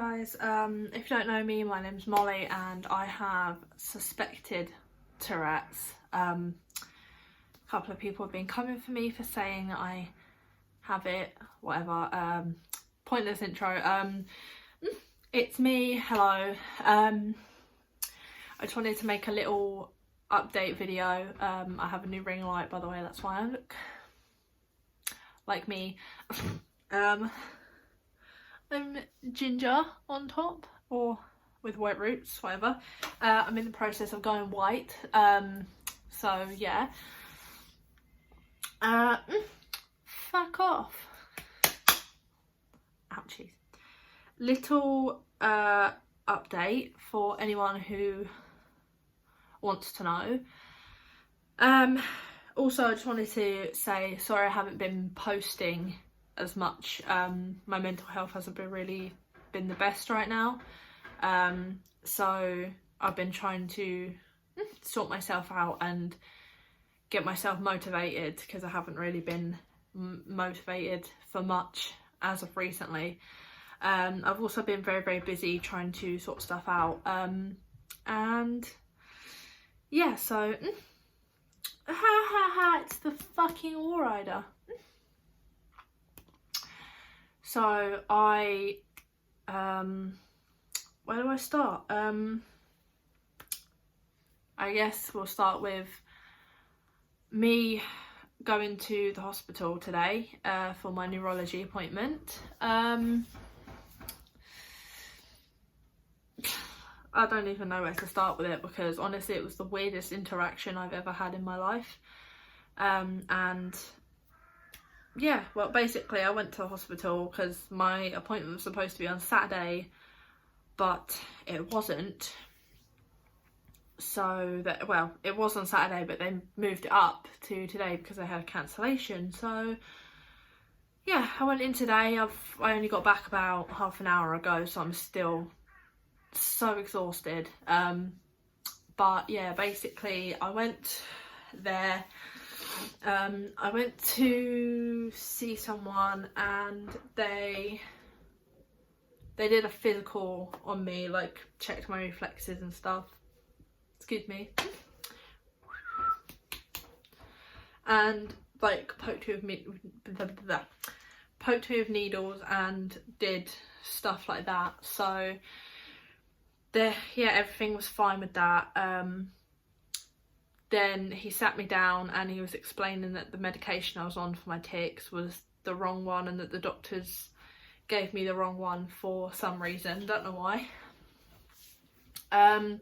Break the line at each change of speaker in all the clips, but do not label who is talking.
guys, if you don't know me, my name's Molly and I have suspected Tourette's. A couple of people have been coming for me for saying that I have it, whatever. Pointless intro. It's me, hello. I just wanted to make a little update video. I have a new ring light, by the way, that's why I look like me. I'm ginger on top, or with white roots, whatever. I'm in the process of going white, so yeah. Fuck off. Ouchies. Little update for anyone who wants to know. Also, I just wanted to say sorry I haven't been posting as much. My mental health hasn't really been the best right now, so I've been trying to sort myself out and get myself motivated, because I haven't really been motivated for much as of recently. I've also been very busy trying to sort stuff out, and yeah, so it's the fucking War Rider. So I, where do I start? I guess we'll start with me going to the hospital today for my neurology appointment. I don't even know where to start with it, because honestly it was the weirdest interaction I've ever had in my life. And yeah, well, basically I went to the hospital because my appointment was supposed to be on Saturday, but it wasn't. So that, well, it was on Saturday, but they moved it up to today because they had a cancellation. So yeah, I went in today. I only got back about half an hour ago, so I'm still so exhausted. But yeah, basically I went there. I went to see someone and they did a physical on me, like checked my reflexes and stuff. Excuse me. And like poked me with needles and did stuff like that. So yeah, everything was fine with that. Then he sat me down and he was explaining that the medication I was on for my tics was the wrong one, and that the doctors gave me the wrong one for some reason, don't know why. And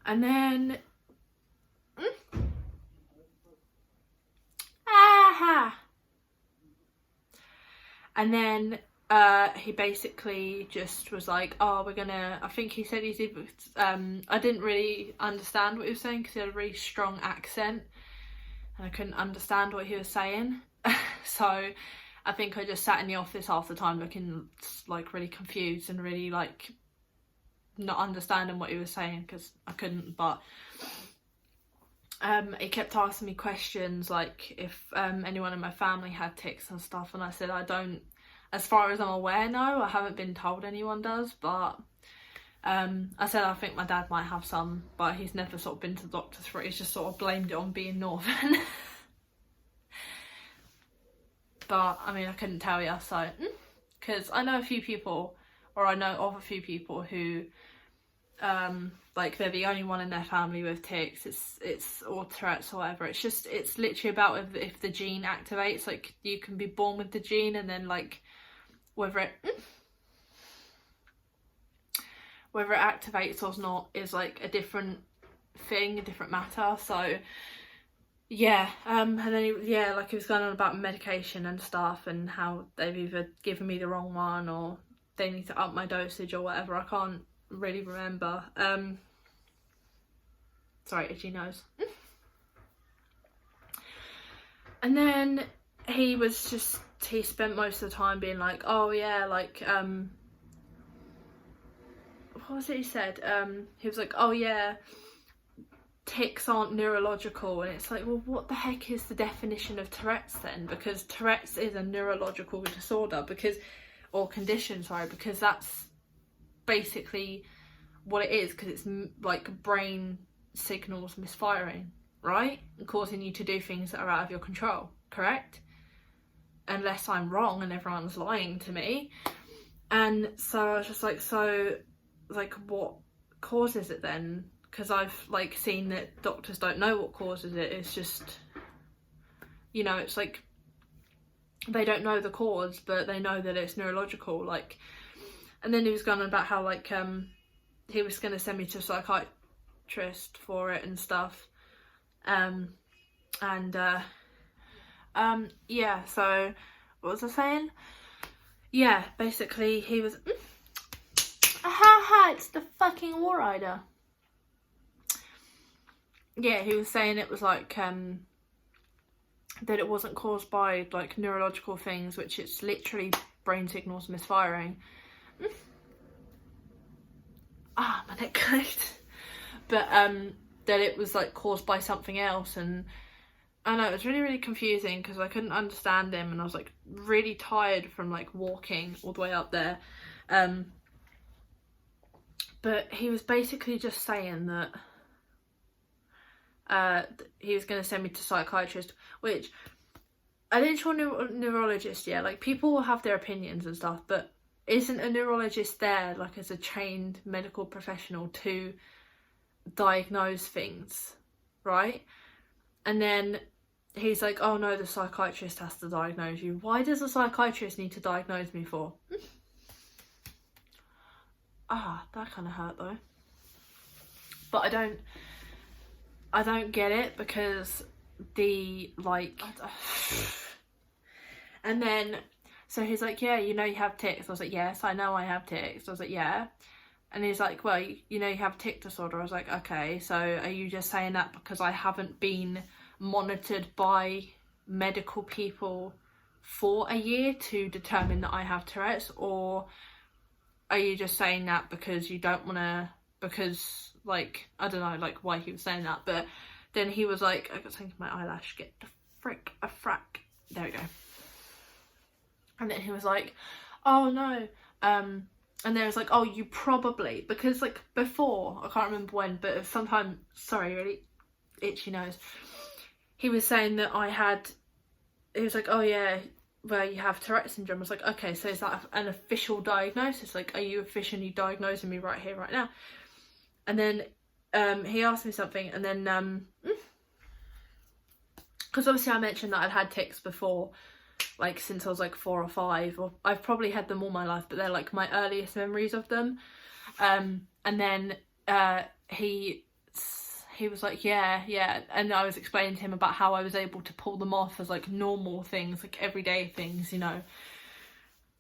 then and then he basically just was like, oh, we're gonna, I think he said he's either, I didn't really understand what he was saying because he had a really strong accent and I couldn't understand what he was saying. So I think I just sat in the office half the time looking like really confused and really like not understanding what he was saying, because I couldn't. But he kept asking me questions like if anyone in my family had tics and stuff, and I said I don't, as far as I'm aware, no, I haven't been told anyone does, but I said I think my dad might have some, but he's never sort of been to the doctors for it. He's just sort of blamed it on being northern. But I mean, I couldn't tell you, so, because I know a few people, or I know of a few people who like they're the only one in their family with tics, it's or Tourette's or whatever. It's just, it's literally about if the gene activates. Like you can be born with the gene, and then like whether it activates or not is like a different thing, a different matter. So yeah, and then he was going on about medication and stuff, and how they've either given me the wrong one or they need to up my dosage or whatever. I can't really remember. Sorry, itchy nose. And then he spent most of the time being like, oh yeah, like what was it he said? He was like, oh yeah, tics aren't neurological, and it's like, well, what the heck is the definition of Tourette's then? Because Tourette's is a neurological disorder, or condition, sorry, because that's basically what it is, because it's like brain signals misfiring, right? And causing you to do things that are out of your control, correct? Unless I'm wrong and everyone's lying to me. And so I was just like, so like what causes it then? Because I've like seen that doctors don't know what causes it. It's just, you know, it's like they don't know the cause, but they know that it's neurological. Like, and then he was going on about how like he was going to send me to a psychiatrist for it and stuff. Yeah, so what was I saying? Yeah, basically he was it's the fucking war rider. Yeah, he was saying it was like that it wasn't caused by like neurological things, which it's literally brain signals misfiring. My neck ached. But that it was like caused by something else, and I know it was really, really confusing because I couldn't understand him, and I was like really tired from like walking all the way up there. But he was basically just saying that he was going to send me to a psychiatrist, which I didn't show neurologist yet. Like, people will have their opinions and stuff, but isn't a neurologist there like as a trained medical professional to diagnose things, right? And then he's like, oh no, the psychiatrist has to diagnose you. Why does a psychiatrist need to diagnose me for? That kind of hurt though. But I don't get it, because the like and then so he's like, yeah, you know you have tics. I was like, yes, I know I have tics. I was like, yeah. And he's like, well, you know you have tic disorder. I was like, okay, so are you just saying that because I haven't been monitored by medical people for a year to determine that I have Tourette's, or are you just saying that because you don't want to, because like, I don't know like why he was saying that. But then he was like, I got something in my eyelash, get the frick a frack, there we go. And then he was like, oh no, and there was like, oh, you probably, because like before, I can't remember when, but sometime, sorry, really itchy nose, he was saying that he was like, oh yeah, well, you have Tourette syndrome. I was like, okay, so is that an official diagnosis? Like, are you officially diagnosing me right here, right now? And then he asked me something, and then because obviously I mentioned that I'd had tics before, like since I was like 4 or 5, or I've probably had them all my life, but they're like my earliest memories of them. And then he was like, yeah, and I was explaining to him about how I was able to pull them off as like normal things, like everyday things, you know.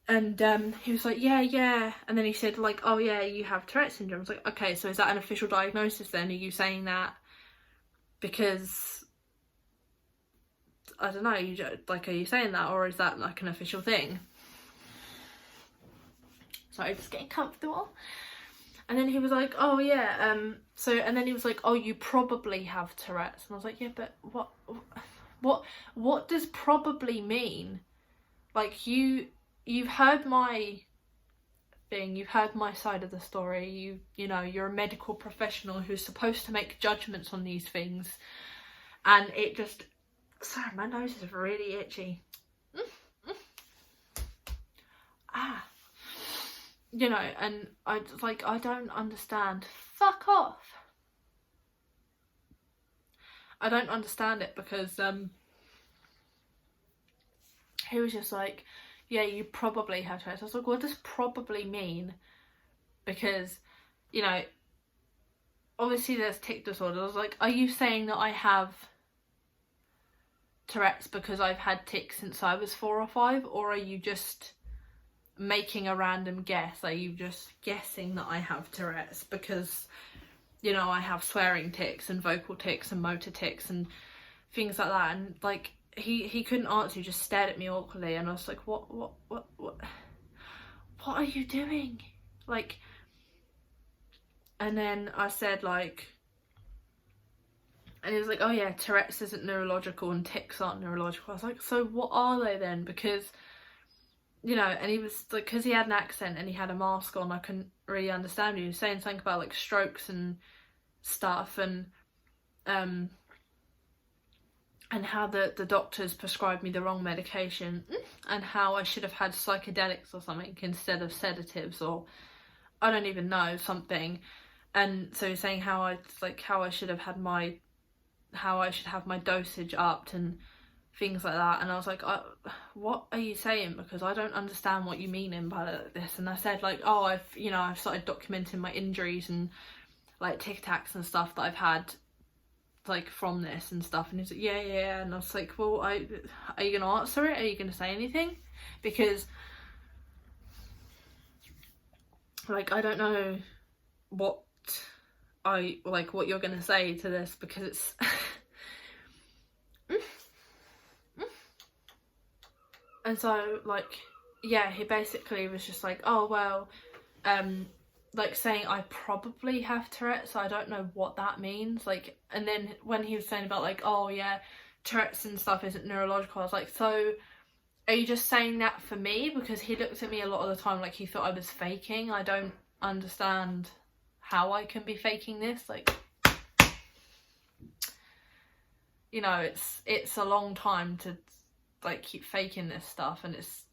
And he was like, yeah, and then he said like, oh yeah, you have Tourette syndrome. I was like, okay, so is that an official diagnosis then? Are you saying that because, I don't know, are you saying that, or is that like an official thing? Sorry, just getting comfortable. And then he was like, oh yeah, and then he was like, oh, you probably have Tourette's. And I was like, yeah, but what does probably mean? Like, you've heard my thing, you've heard my side of the story, you know, you're a medical professional who's supposed to make judgments on these things, and it just, sorry, my nose is really itchy. You know, and I don't understand. Fuck off. I don't understand it, because he was just like, yeah, you probably have Tourette's. I was like, what does probably mean? Because, you know, obviously there's tic disorder. I was like, are you saying that I have Tourette's because I've had tics since I was 4 or 5, or are you just making a random guess? Are you just guessing that I have Tourette's because, you know, I have swearing tics and vocal tics and motor tics and things like that? And like, he couldn't answer, he just stared at me awkwardly, and I was like, what are you doing? Like, and then I said like, and he was like, oh yeah, Tourette's isn't neurological and tics aren't neurological. I was like, so what are they then? Because you know, and he was like, because he had an accent and he had a mask on, I couldn't really understand him. He was saying something about like strokes and stuff, and how the doctors prescribed me the wrong medication, and how I should have had psychedelics or something instead of sedatives, or I don't even know, something. And so he's saying how I should have had how I should have my dosage upped and things like that. And I was like, what are you saying? Because I don't understand what you mean by this. And I said like, oh, I've started documenting my injuries and like tic tacs and stuff that I've had like from this and stuff. And he's like, yeah. And I was like, well, are you gonna answer it? Are you gonna say anything? Because like, I don't know what you're gonna say to this, because it's and so like, yeah, he basically was just like, oh well, like saying I probably have Tourette, so I don't know what that means. Like, and then when he was saying about like, oh yeah, Tourette's and stuff isn't neurological, I was like, so are you just saying that for me? Because he looked at me a lot of the time like he thought I was faking. I don't understand how I can be faking this. Like, you know, it's a long time to like keep faking this stuff, and it's,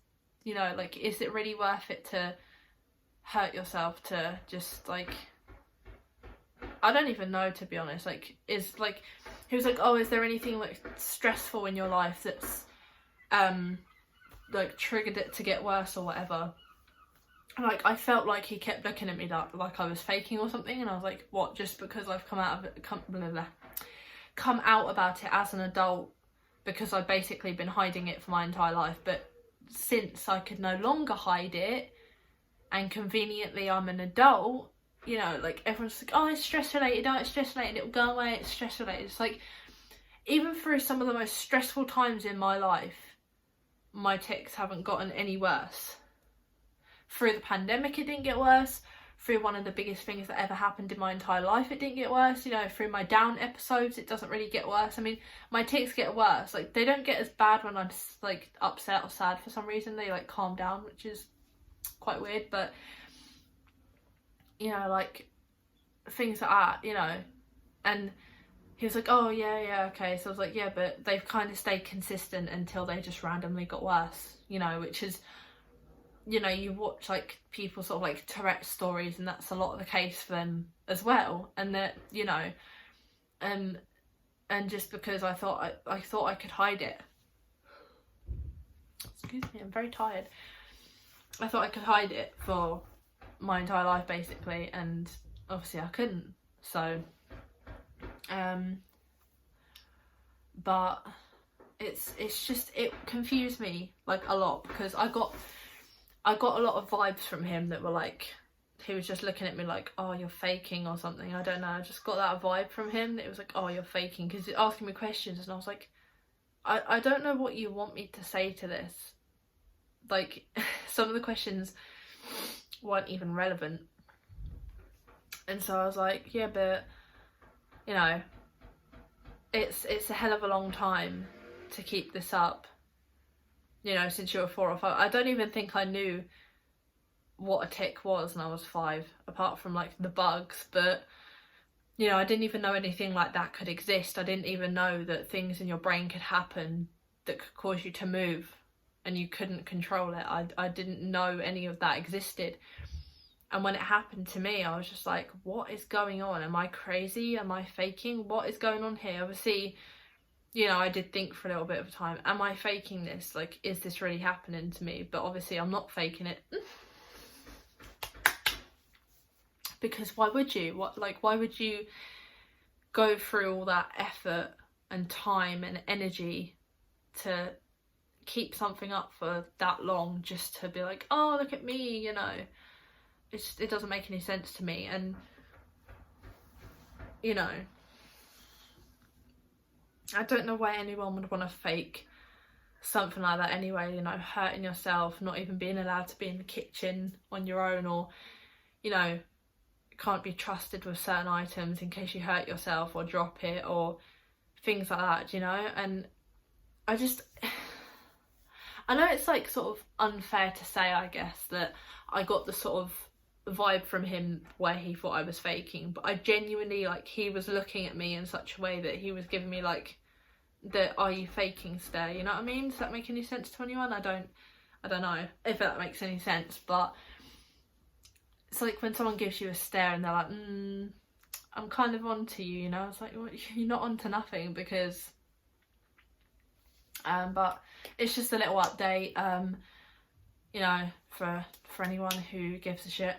you know, like, is it really worth it to hurt yourself to just like, I don't even know, to be honest. Like, is like, he was like, oh, is there anything like stressful in your life that's like triggered it to get worse or whatever? And like, I felt like he kept looking at me like I was faking or something, and I was like, what, just because I've come out about it as an adult, because I've basically been hiding it for my entire life, but since I could no longer hide it and conveniently I'm an adult, you know, like, everyone's like, oh, it's stress related, it will go away, it's stress related. It's like, even through some of the most stressful times in my life, my tics haven't gotten any worse. Through the pandemic, it didn't get worse. Through one of the biggest things that ever happened in my entire life, it didn't get worse. You know, through my down episodes, it doesn't really get worse. I mean, my tics get worse. Like, they don't get as bad when I'm like upset or sad for some reason. They like calm down, which is quite weird. But, you know, like, things like that, you know. And he was like, oh yeah, okay. So I was like, yeah, but they've kind of stayed consistent until they just randomly got worse, you know, which is, you know, you watch like people sort of like Tourette stories, and that's a lot of the case for them as well. And that, you know, and just because I thought I could hide it. Excuse me, I'm very tired. I thought I could hide it for my entire life basically, and obviously I couldn't. So but it's just, it confused me like a lot, because I got a lot of vibes from him that were like, he was just looking at me like, oh, you're faking or something. I don't know, I just got that vibe from him that it was like, oh, you're faking, because he's asking me questions, and I was like, I don't know what you want me to say to this. Like, some of the questions weren't even relevant. And so I was like, yeah, but, you know, it's a hell of a long time to keep this up, you know, since you were 4 or 5. I don't even think I knew what a tic was when I was 5, apart from like the bugs. But, you know, I didn't even know anything like that could exist. I didn't even know that things in your brain could happen that could cause you to move and you couldn't control it. I didn't know any of that existed. And when it happened to me, I was just like, what is going on? Am I crazy? Am I faking? What is going on here? Obviously, you know, I did think for a little bit of a time, am I faking this? Like, is this really happening to me? But obviously I'm not faking it. Because why would you? Why would you go through all that effort and time and energy to keep something up for that long just to be like, oh, look at me, you know? It doesn't make any sense to me. And, you know, I don't know why anyone would want to fake something like that anyway, you know, hurting yourself, not even being allowed to be in the kitchen on your own, or, you know, can't be trusted with certain items in case you hurt yourself or drop it or things like that, you know. And I I know it's like sort of unfair to say, I guess, that I got the sort of vibe from him where he thought I was faking, but I genuinely, like, he was looking at me in such a way that he was giving me like the "are you faking" stare, you know what I mean? Does that make any sense to anyone? I don't know if that makes any sense, but it's like when someone gives you a stare and they're like, I'm kind of onto you, you know? It's like, well, you're not onto nothing, because but it's just a little update, you know, for anyone who gives a shit.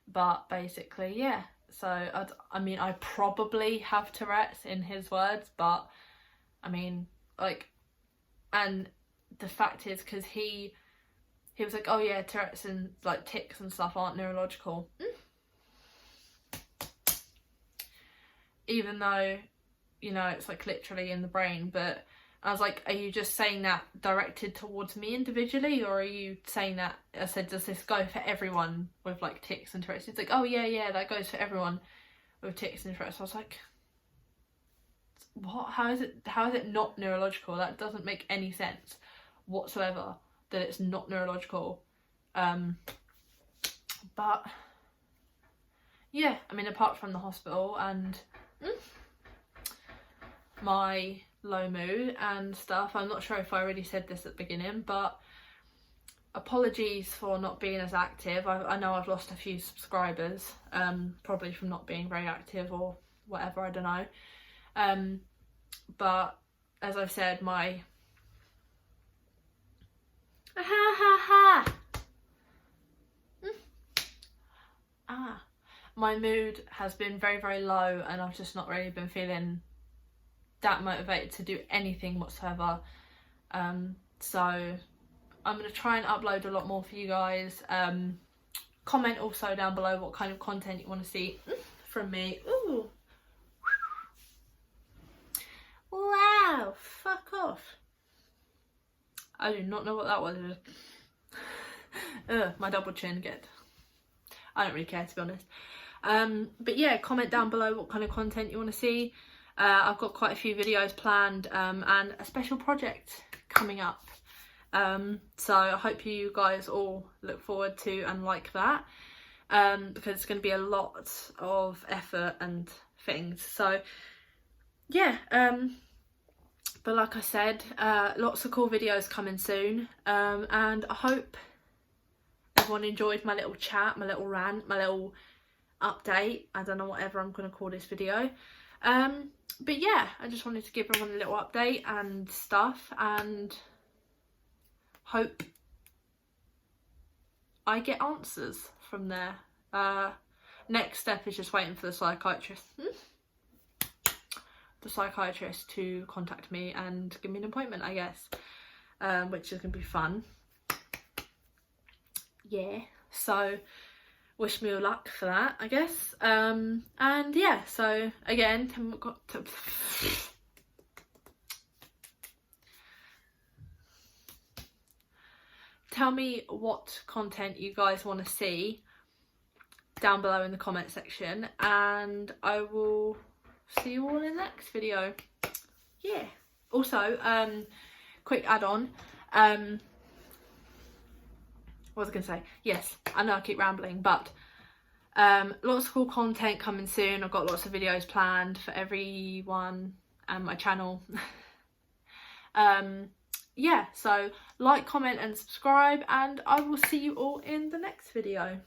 But basically, yeah, so I mean, I probably have Tourette's in his words, but I mean, like, and the fact is, because he was like, oh yeah, Tourette's and like tics and stuff aren't neurological, even though, you know, it's like literally in the brain. But I was like, are you just saying that directed towards me individually, or are you saying that, I said, does this go for everyone with like tics and Tourette's? It's like, oh yeah, that goes for everyone with tics and Tourette's. I was like, what? How is it not neurological? That doesn't make any sense whatsoever, that it's not neurological. But yeah, I mean, apart from the hospital and my low mood and stuff, I'm not sure if I already said this at the beginning, but apologies for not being as active. I know I've lost a few subscribers, probably from not being very active or whatever, I don't know. But as I've said, my my mood has been very, very low, and I've just not really been feeling that motivated to do anything whatsoever. So I'm going to try and upload a lot more for you guys. Comment also down below what kind of content you want to see from me. Ooh. Wow, fuck off. I do not know what that was. My double chin, good. I don't really care, to be honest. But yeah, comment down below what kind of content you want to see. I've got quite a few videos planned, and a special project coming up. So I hope you guys all look forward to and like that, because it's going to be a lot of effort and things. So yeah, but like I said, lots of cool videos coming soon, and I hope everyone enjoyed my little chat, my little rant, my little update. I don't know, whatever I'm going to call this video. But yeah, I just wanted to give everyone a little update and stuff, and hope I get answers from there. Next step is just waiting for the psychiatrist. The psychiatrist to contact me and give me an appointment, I guess, which is going to be fun. Yeah, so wish me all luck for that, I guess. And yeah, so again, tell me what content you guys want to see down below in the comment section, and I will see you all in the next video. Yeah. Also, quick add-on. What was I going to say? Yes, I know I keep rambling, but lots of cool content coming soon. I've got lots of videos planned for everyone and my channel. Yeah, so like, comment and subscribe, and I will see you all in the next video.